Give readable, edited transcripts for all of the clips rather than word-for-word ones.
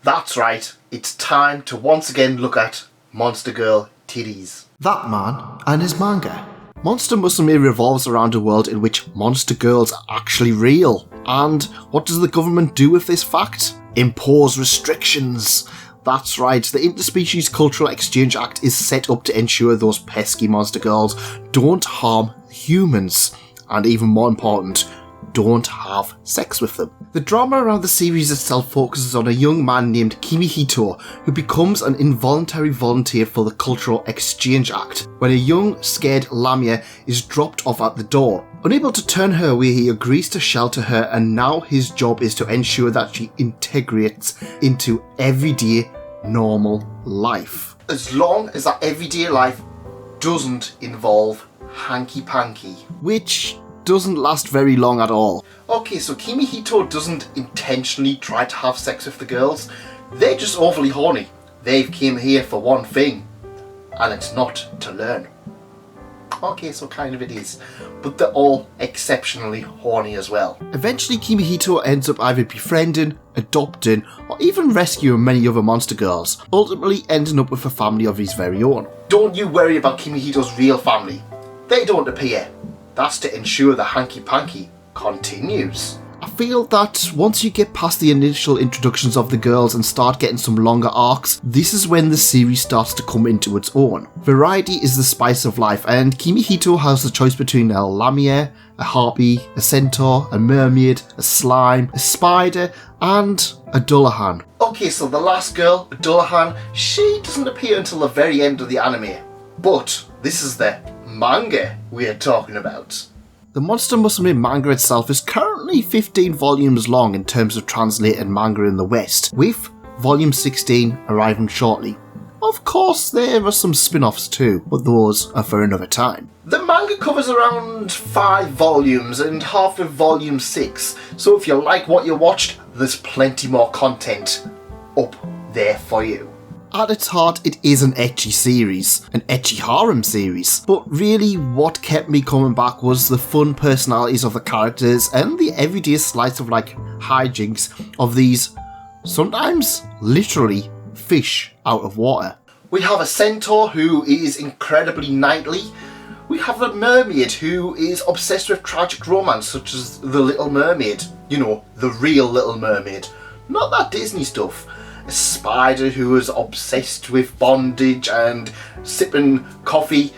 That's right, it's time to once again look at Monster Girl titties. That man and his manga. Monster Musume revolves around a world in which monster girls are actually real. And what does the government do with this fact? Impose restrictions. That's right, the Interspecies Cultural Exchange Act is set up to ensure those pesky monster girls don't harm humans. And even more important, don't have sex with them. The drama around the series itself focuses on a young man named Kimihito who becomes an involuntary volunteer for the Cultural Exchange Act when a young, scared Lamia is dropped off at the door. Unable to turn her away, he agrees to shelter her, and now his job is to ensure that she integrates into everyday, normal life. As long as that everyday life doesn't involve hanky-panky. Which doesn't last very long at all. Okay, so Kimihito doesn't intentionally try to have sex with the girls. They're just awfully horny. They've came here for one thing, and it's not to learn. Okay, so kind of it is. But they're all exceptionally horny as well. Eventually, Kimihito ends up either befriending, adopting, or even rescuing many other monster girls, ultimately ending up with a family of his very own. Don't you worry about Kimihito's real family. They don't appear. That's to ensure the hanky-panky continues. I feel that once you get past the initial introductions of the girls and start getting some longer arcs, this is when the series starts to come into its own. Variety is the spice of life, and Kimihito has the choice between a lamia, a harpy, a centaur, a mermaid, a slime, a spider, and a dullahan. Okay, so the last girl, Dullahan, she doesn't appear until the very end of the anime. But this is the manga we're talking about. The Monster Musume manga itself is currently 15 volumes long in terms of translated manga in the West, with volume 16 arriving shortly. Of course, there are some spin-offs too, but those are for another time. The manga covers around 5 volumes and half of volume 6, so if you like what you watched, there's plenty more content up there for you. At its heart, it is an ecchi series, an ecchi harem series, but really what kept me coming back was the fun personalities of the characters and the everyday slice of life hijinks of these, sometimes literally, fish out of water. We have a centaur who is incredibly knightly. We have a mermaid who is obsessed with tragic romance such as The Little Mermaid. You know, the real Little Mermaid, not that Disney stuff. A spider who is obsessed with bondage and sipping coffee,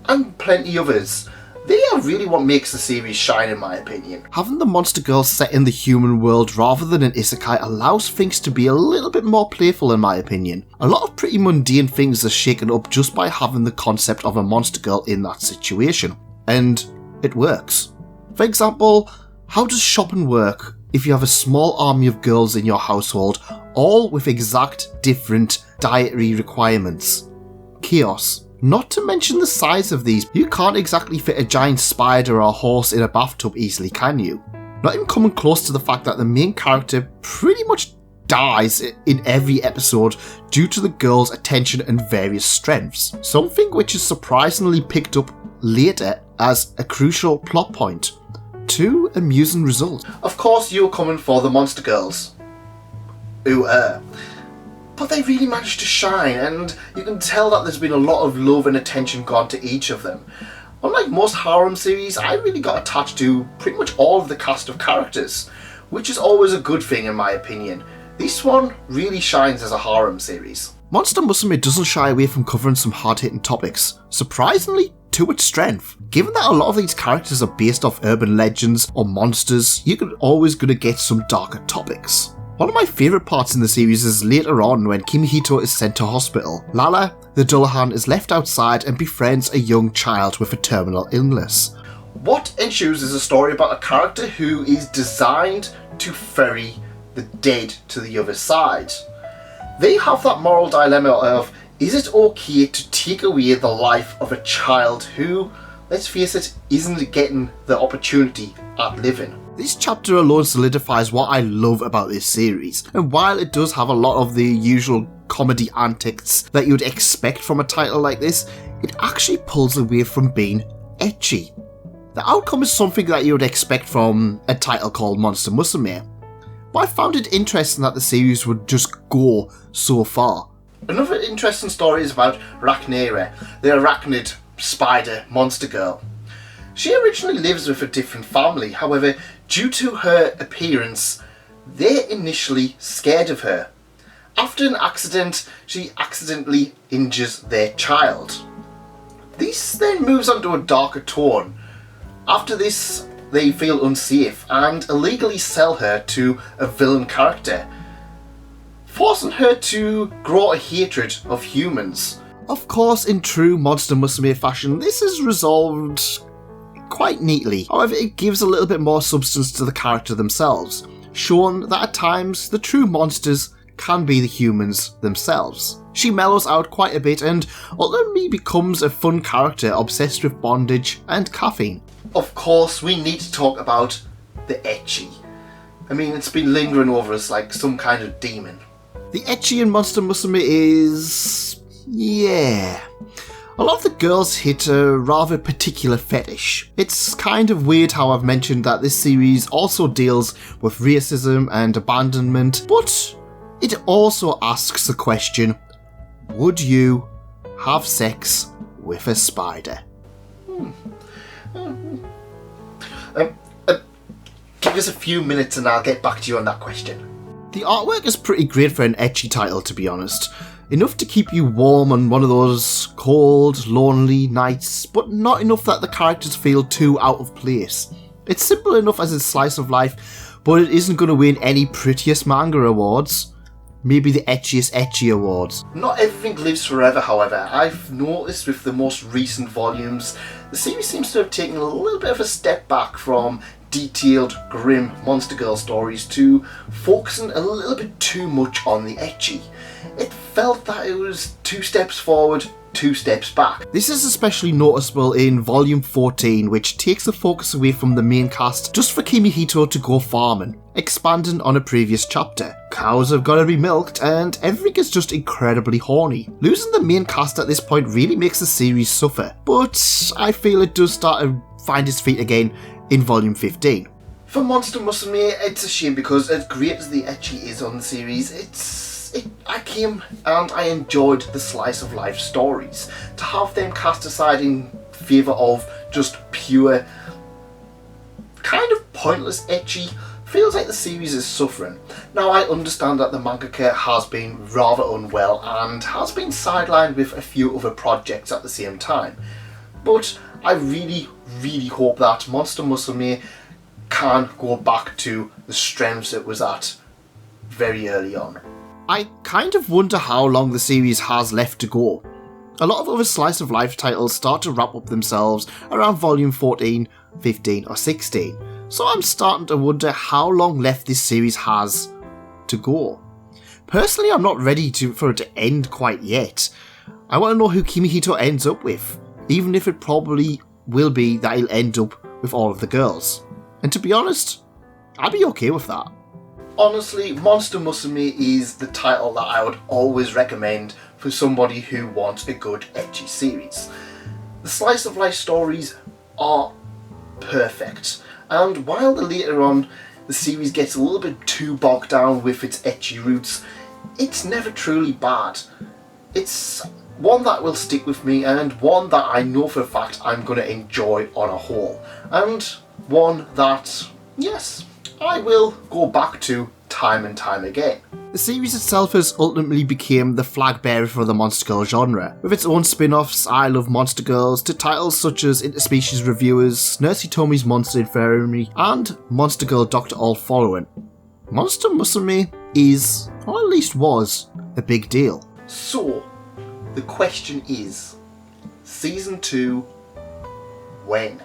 and plenty others. They are really what makes the series shine, in my opinion. Having the monster girls set in the human world rather than an isekai allows things to be a little bit more playful, in my opinion. A lot of pretty mundane things are shaken up just by having the concept of a monster girl in that situation. And it works. For example, how does shopping work if you have a small army of girls in your household, all with exact different dietary requirements? Chaos. Not to mention the size of these. You can't exactly fit a giant spider or a horse in a bathtub easily, can you? Not even coming close to the fact that the main character pretty much dies in every episode due to the girl's attention and various strengths. Something which is surprisingly picked up later as a crucial plot point. To amusing result. Of course you're coming for the monster girls. But they really managed to shine, and you can tell that there's been a lot of love and attention gone to each of them. Unlike most harem series, I really got attached to pretty much all of the cast of characters, which is always a good thing in my opinion. This one really shines as a harem series. Monster Musume doesn't shy away from covering some hard-hitting topics, surprisingly to its strength. Given that a lot of these characters are based off urban legends or monsters, you're always going to get some darker topics. One of my favourite parts in the series is later on when Kimihito is sent to hospital. Lala, the dullahan, is left outside and befriends a young child with a terminal illness. What ensues is a story about a character who is designed to ferry the dead to the other side. They have that moral dilemma of, is it okay to take away the life of a child who, let's face it, isn't getting the opportunity at living? This chapter alone solidifies what I love about this series, and while it does have a lot of the usual comedy antics that you'd expect from a title like this, it actually pulls away from being ecchi. The outcome is something that you would expect from a title called Monster Musume. but I found it interesting that the series would just go so far. Another interesting story is about Rachnera, the arachnid spider monster girl. She originally lives with a different family, however, due to her appearance, they're initially scared of her. After an accident, she accidentally injures their child. This then moves on to a darker tone. After this, they feel unsafe and illegally sell her to a villain character, forcing her to grow a hatred of humans. Of course, in true Monster Musume fashion, this is resolved quite neatly. However, it gives a little bit more substance to the character themselves, showing that at times the true monsters can be the humans themselves. She mellows out quite a bit and ultimately becomes a fun character obsessed with bondage and caffeine. Of course, we need to talk about the Ecchi. I mean, it's been lingering over us like some kind of demon. The Ecchi in Monster Musume is... yeah. A lot of the girls hit a rather particular fetish. It's kind of weird how I've mentioned that this series also deals with racism and abandonment, but it also asks the question, would you have sex with a spider? Give us a few minutes and I'll get back to you on that question. The artwork is pretty great for an Ecchi title, to be honest. Enough to keep you warm on one of those cold, lonely nights, but not enough that the characters feel too out of place. It's simple enough as a slice of life, but it isn't going to win any prettiest manga awards. Maybe the etchiest Ecchi awards. Not everything lives forever, however. I've noticed with the most recent volumes, the series seems to have taken a little bit of a step back from detailed, grim Monster Girl stories to focusing a little bit too much on the Ecchi. It felt that it was 2 steps forward, 2 steps back. This is especially noticeable in volume 14, which takes the focus away from the main cast just for Kimihito to go farming, expanding on a previous chapter. Cows have got to be milked and everything is just incredibly horny. Losing the main cast at this point really makes the series suffer, but I feel it does start to find its feet again in volume 15. For Monster Musume, it's a shame because as great as the Ecchi is on the series, I came and I enjoyed the slice of life stories. To have them cast aside in favour of just pure, kind of pointless Ecchi feels like the series is suffering. Now I understand that the mangaka has been rather unwell and has been sidelined with a few other projects at the same time, but I really hope that Monster Musume can go back to the strengths it was at very early on. I kind of wonder how long the series has left to go. A lot of other slice of life titles start to wrap up themselves around volume 14, 15 or 16, so I'm starting to wonder how long left this series has to go. Personally, I'm not ready for it to end quite yet. I want to know who Kimihito ends up with, even if it probably will be that he'll end up with all of the girls. And to be honest, I'd be okay with that. Honestly, Monster Musume is the title that I would always recommend for somebody who wants a good Ecchi series. The slice of life stories are perfect, and while later on the series gets a little bit too bogged down with its Ecchi roots, it's never truly bad. It's one that will stick with me and one that I know for a fact I'm going to enjoy on a whole, and one that, yes, I will go back to time and time again. The series itself has ultimately become the flag bearer for the Monster Girl genre, with its own spin-offs, I Love Monster Girls, to titles such as Interspecies Reviewers, Nurse Hitomi's Monster Infirmary, and Monster Girl Dr. All following. Monster Musume is, or at least was, a big deal. So, the question is, Season 2, when?